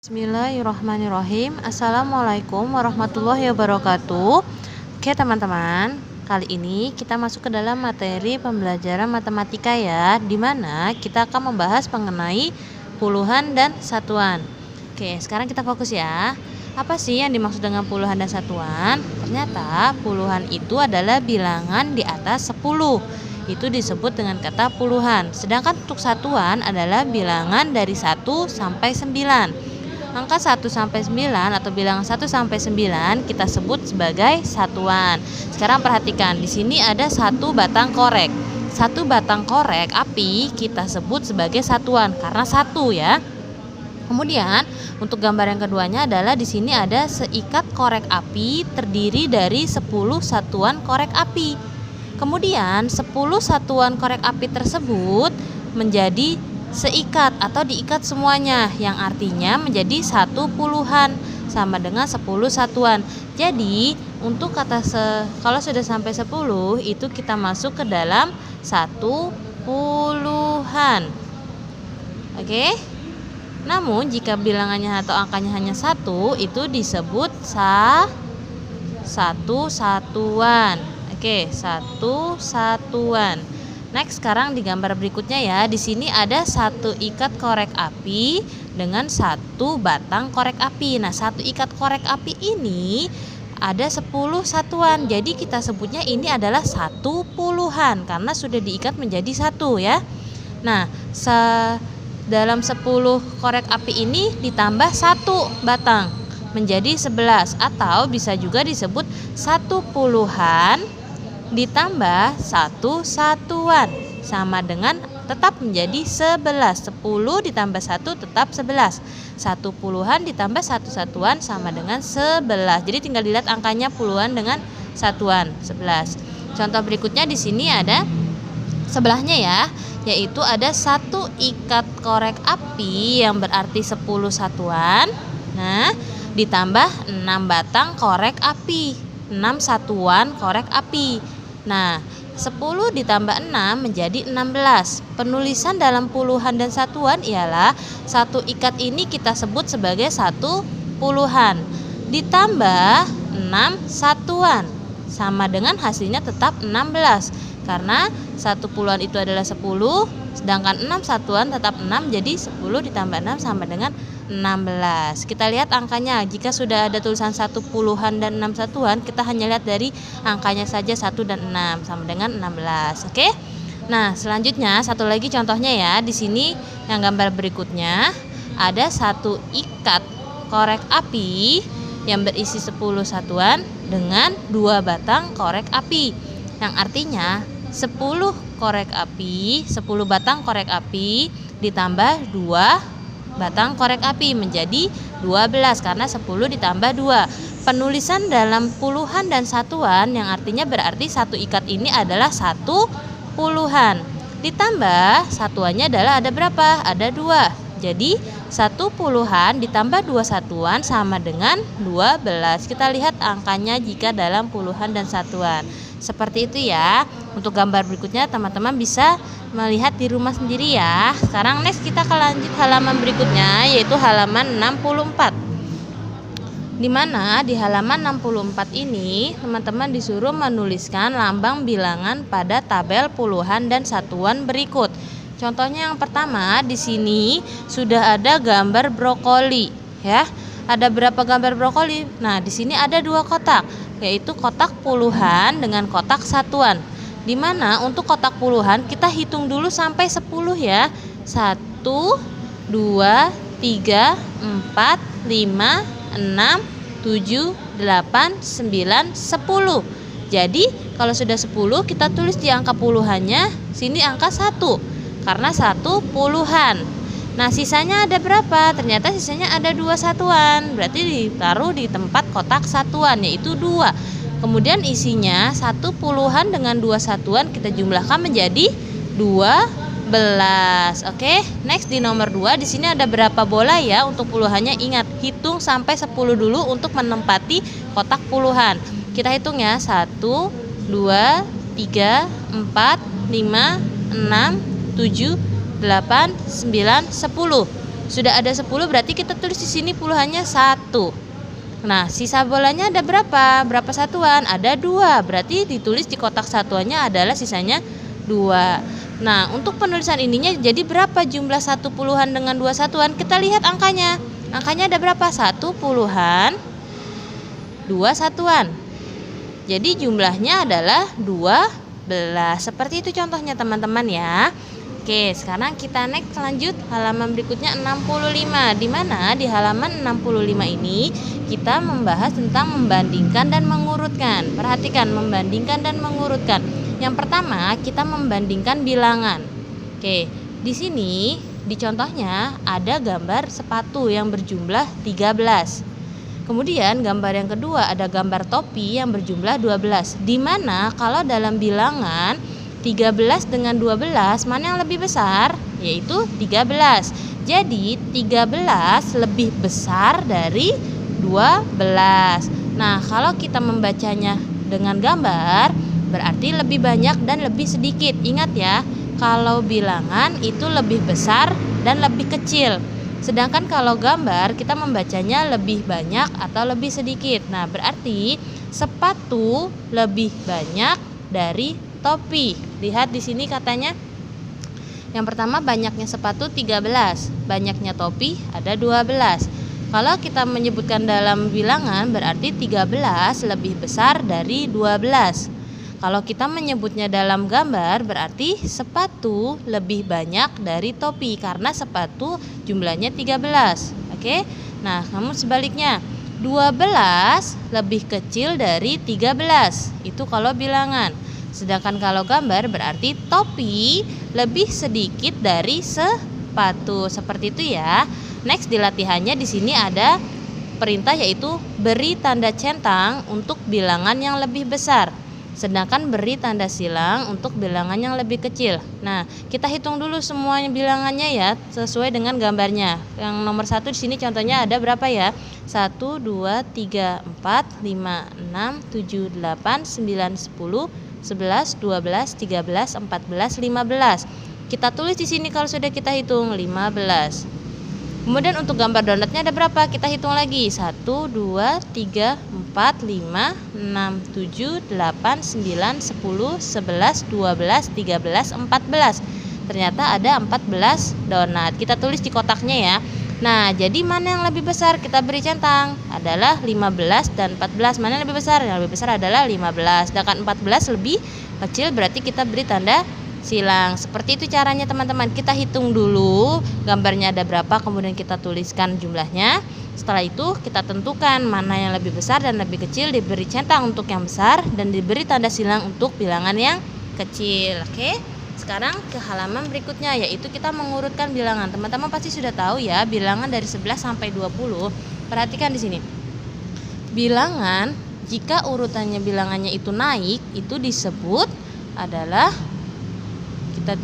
Bismillahirrahmanirrahim. Assalamualaikum warahmatullahi wabarakatuh. Oke teman-teman, kali ini kita masuk ke dalam materi pembelajaran matematika ya, dimana kita akan membahas mengenai puluhan dan satuan. Oke, sekarang kita fokus ya. Apa sih yang dimaksud dengan puluhan dan satuan? Ternyata puluhan itu adalah bilangan di atas 10. Itu disebut dengan kata puluhan. Sedangkan untuk satuan adalah bilangan dari 1 sampai 9. Angka 1 sampai 9 atau bilangan 1 sampai 9 kita sebut sebagai satuan. Sekarang perhatikan, di sini ada satu batang korek. Satu batang korek api kita sebut sebagai satuan karena satu ya. Kemudian untuk gambar yang keduanya adalah di sini ada seikat korek api terdiri dari 10 satuan korek api. Kemudian 10 satuan korek api tersebut menjadi seikat atau diikat semuanya, yang artinya menjadi satu puluhan sama dengan 10 satuan. Jadi untuk kata kalau sudah sampai 10 itu kita masuk ke dalam satu puluhan. Oke. Namun jika bilangannya atau angkanya hanya 1 itu disebut satu satuan. Oke, satu satuan. Next, sekarang di gambar berikutnya ya. Di sini ada satu ikat korek api dengan satu batang korek api. Nah, satu ikat korek api ini ada 10 satuan. Jadi kita sebutnya ini adalah satu puluhan karena sudah diikat menjadi satu ya. Nah, dalam 10 korek api ini ditambah satu batang menjadi 11, atau bisa juga disebut satu puluhan ditambah satu satuan sama dengan tetap menjadi 11. 10 ditambah 1 tetap 11. Satu puluhan ditambah satu satuan sama dengan 11. Jadi tinggal dilihat angkanya puluhan dengan satuan 11. Contoh berikutnya di sini ada sebelahnya ya, yaitu ada satu ikat korek api yang berarti 10 satuan. Nah, ditambah 6 batang korek api, 6 satuan korek api. Nah, 10 ditambah 6 menjadi 16. Penulisan dalam puluhan dan satuan ialah satu ikat ini kita sebut sebagai satu puluhan ditambah 6 satuan sama dengan hasilnya tetap 16. Karena satu puluhan itu adalah 10, sedangkan 6 satuan tetap 6, jadi 10 ditambah 6 sama dengan 16. Kita lihat angkanya. Jika sudah ada tulisan satu puluhan dan 6 satuan, kita hanya lihat dari angkanya saja 1 dan 6 sama dengan 16. Oke? Nah, selanjutnya satu lagi contohnya ya. Di sini yang gambar berikutnya ada satu ikat korek api yang berisi 10 satuan dengan 2 batang korek api. Yang artinya 10 korek api, 10 batang korek api ditambah 2 batang korek api menjadi 12 karena 10 ditambah 2. Penulisan dalam puluhan dan satuan yang artinya berarti satu ikat ini adalah satu puluhan. Ditambah satuannya adalah ada berapa? Ada 2. Jadi satu puluhan ditambah 2 satuan sama dengan 12. Kita lihat angkanya jika dalam puluhan dan satuan. Seperti itu ya. Untuk gambar berikutnya teman-teman bisa melihat di rumah sendiri ya. Sekarang next kita akan lanjut halaman berikutnya, yaitu halaman 64. Dimana di halaman 64 ini teman-teman disuruh menuliskan lambang bilangan pada tabel puluhan dan satuan berikut. Contohnya yang pertama, di sini sudah ada gambar brokoli ya. Ada berapa gambar brokoli? Nah, di sini ada 2 kotak, yaitu kotak puluhan dengan kotak satuan. Dimana untuk kotak puluhan kita hitung dulu sampai 10 ya. 1, 2, 3, 4, 5, 6, 7, 8, 9, 10. Jadi kalau sudah 10 kita tulis di angka puluhannya, sini angka 1 karena satu puluhan. Nah, sisanya ada berapa? Ternyata sisanya ada 2 satuan. Berarti ditaruh di tempat kotak satuan, yaitu 2. Kemudian isinya 1 puluhan dengan 2 satuan kita jumlahkan menjadi 12. Oke, next di nomor 2 di sini ada berapa bola ya untuk puluhannya? Ingat, hitung sampai 10 dulu untuk menempati kotak puluhan. Kita hitung ya. 1, 2, 3, 4, 5, 6, 7, 8, 9, 10. Sudah ada 10 berarti kita tulis di sini puluhannya 1. Nah, sisa bolanya ada berapa? Berapa satuan? Ada 2. Berarti ditulis di kotak satuannya adalah sisanya 2. Nah, untuk penulisan ininya jadi berapa jumlah 1 puluhan dengan 2 satuan? Kita lihat angkanya. Angkanya ada berapa? 1 puluhan, 2 satuan. Jadi jumlahnya adalah 12. Seperti itu contohnya teman-teman ya. Oke, sekarang kita next lanjut halaman berikutnya 65. Di mana di halaman 65 ini kita membahas tentang membandingkan dan mengurutkan. Perhatikan, membandingkan dan mengurutkan. Yang pertama, kita membandingkan bilangan. Oke, di sini di contohnya ada gambar sepatu yang berjumlah 13. Kemudian gambar yang kedua ada gambar topi yang berjumlah 12. Di mana kalau dalam bilangan 13 dengan 12 mana yang lebih besar? Yaitu 13. Jadi 13 lebih besar dari 12. Nah, kalau kita membacanya dengan gambar berarti lebih banyak dan lebih sedikit. Ingat ya, kalau bilangan itu lebih besar dan lebih kecil. Sedangkan kalau gambar kita membacanya lebih banyak atau lebih sedikit. Nah, berarti sepatu lebih banyak dari topi. Lihat di sini katanya. Yang pertama banyaknya sepatu 13, banyaknya topi ada 12. Kalau kita menyebutkan dalam bilangan berarti 13 lebih besar dari 12. Kalau kita menyebutnya dalam gambar berarti sepatu lebih banyak dari topi karena sepatu jumlahnya 13. Oke? Nah, namun sebaliknya 12 lebih kecil dari 13. Itu kalau bilangan. Sedangkan kalau gambar berarti topi lebih sedikit dari sepatu. Seperti itu ya. Next di latihannya di sini ada perintah yaitu beri tanda centang untuk bilangan yang lebih besar. Sedangkan beri tanda silang untuk bilangan yang lebih kecil. Nah, kita hitung dulu semuanya bilangannya ya, sesuai dengan gambarnya. Yang nomor 1 di sini contohnya ada berapa ya? 1, 2, 3, 4, 5, 6, 7, 8, 9, 10, 11, 12, 13, 14, 15. Kita tulis di sini kalau sudah kita hitung 15. Kemudian untuk gambar donatnya ada berapa? Kita hitung lagi. 1, 2, 3, 4, 5, 6, 7, 8, 9, 10, 11, 12, 13, 14. Ternyata ada 14 donat. Kita tulis di kotaknya ya. Nah, jadi mana yang lebih besar? Kita beri centang. Adalah 15 dan 14. Mana yang lebih besar? Yang lebih besar adalah 15. Sedangkan 14 lebih kecil berarti kita beri tanda silang. Seperti itu caranya teman-teman. Kita hitung dulu gambarnya ada berapa, kemudian kita tuliskan jumlahnya. Setelah itu kita tentukan mana yang lebih besar dan lebih kecil, diberi centang untuk yang besar dan diberi tanda silang untuk bilangan yang kecil. Oke. Sekarang ke halaman berikutnya yaitu kita mengurutkan bilangan. Teman-teman pasti sudah tahu ya, bilangan dari 11 sampai 20. Perhatikan di sini. Bilangan jika urutannya bilangannya itu naik, itu disebut adalah kita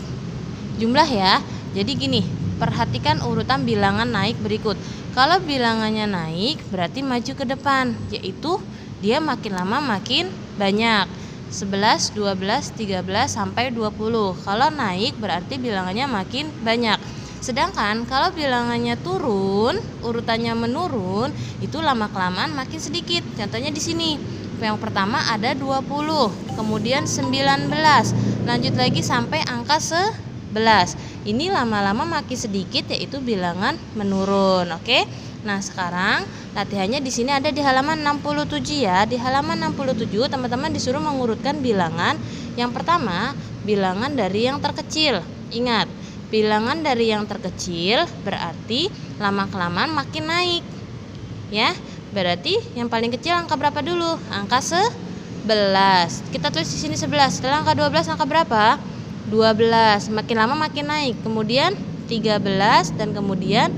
jumlah ya. Jadi gini, perhatikan urutan bilangan naik berikut. Kalau bilangannya naik berarti maju ke depan, yaitu dia makin lama makin banyak. 11, 12, 13 sampai 20. Kalau naik berarti bilangannya makin banyak. Sedangkan kalau bilangannya turun, urutannya menurun, itu lama-kelamaan makin sedikit. Contohnya di sini. Yang pertama ada 20, kemudian 19, lanjut lagi sampai angka 11. Ini lama-lama makin sedikit yaitu bilangan menurun, oke? Nah, sekarang latihannya di sini ada di halaman 67 ya. Di halaman 67 teman-teman disuruh mengurutkan bilangan. Yang pertama, bilangan dari yang terkecil. Ingat, bilangan dari yang terkecil berarti lama-kelamaan makin naik. Ya. Berarti yang paling kecil angka berapa dulu? Angka 11. Kita tulis di sini 11. Setelah angka 12 angka berapa? 12. Makin lama makin naik. Kemudian 13 dan kemudian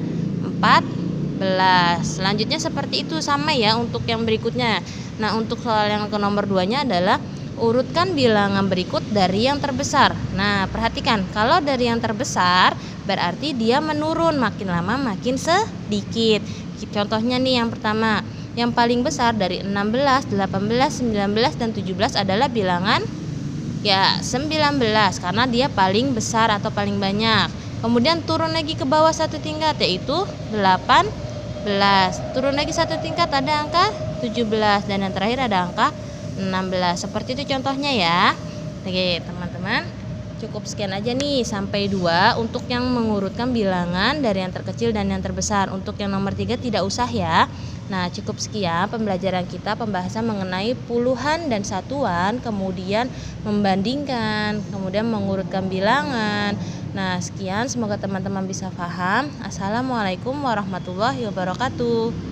14. Selanjutnya seperti itu sama ya untuk yang berikutnya. Nah, untuk soal yang ke nomor 2-nya adalah urutkan bilangan berikut dari yang terbesar. Nah, perhatikan, kalau dari yang terbesar berarti dia menurun, makin lama makin sedikit. Contohnya nih yang pertama, yang paling besar dari 16, 18, 19 dan 17 adalah bilangan ya 19 karena dia paling besar atau paling banyak. Kemudian turun lagi ke bawah satu tingkat yaitu 18. Turun lagi satu tingkat ada angka 17 dan yang terakhir ada angka 16. Seperti itu contohnya ya. Oke, teman-teman. Cukup sekian aja nih sampai 2 untuk yang mengurutkan bilangan dari yang terkecil dan yang terbesar. Untuk yang nomor 3 tidak usah ya. Nah, cukup sekian pembelajaran kita, pembahasan mengenai puluhan dan satuan, kemudian membandingkan, kemudian mengurutkan bilangan. Nah, sekian, semoga teman-teman bisa paham. Assalamualaikum warahmatullahi wabarakatuh.